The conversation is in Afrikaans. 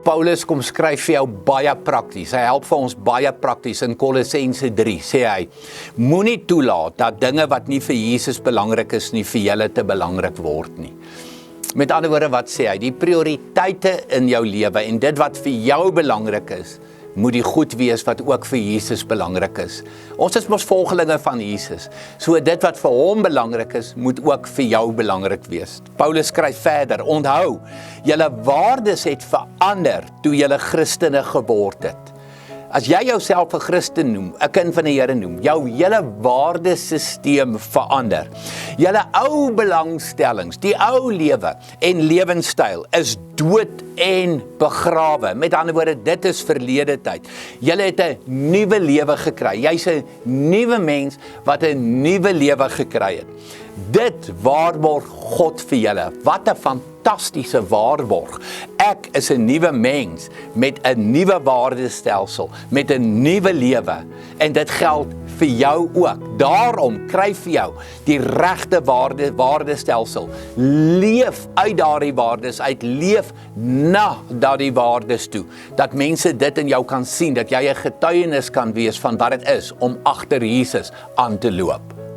Paulus kom skryf vir jou baie prakties. Hy help vir ons baie prakties in Kolossense 3, sê hy, moenie toelaat dat dinge wat nie vir Jesus belangrik is nie, vir julle te belangrik word nie. Met ander woorde, wat sê hy? Die prioriteite in jou lewe en dit wat vir jou belangrik is, moet die goed wees wat ook vir Jesus belangrik is. Ons is mos volgelinge van Jesus, so dit wat vir hom belangrik is, moet ook vir jou belangrik wees. Paulus skryf verder, onthou, julle waardes het verander toe julle Christene geword het. As jy jouself 'n Christen noem, 'n kind van die Here noem, jou hele waardesysteem verander. Julle ou belangstellings, die ou lewe en lewenstyl is dood en begrawe. Met ander woorde, dit is verlede tyd. Julle het 'n nuwe lewe gekry. Jy's 'n nuwe mens wat 'n nuwe lewe gekry het. Dit waarborg God vir julle. Wat 'n fantastiese waarborg. Ek is 'n nuwe mens met 'n nuwe waardestelsel, met 'n nuwe lewe. En dit geld vir jou ook. Daarom kry vir jou die regte waardestelsel. Leef uit daardie waardes uit, leef na daardie waardes toe. Dat mense dit in jou kan sien, dat jy 'n getuienis kan wees van wat dit is om agter Jesus aan te loop.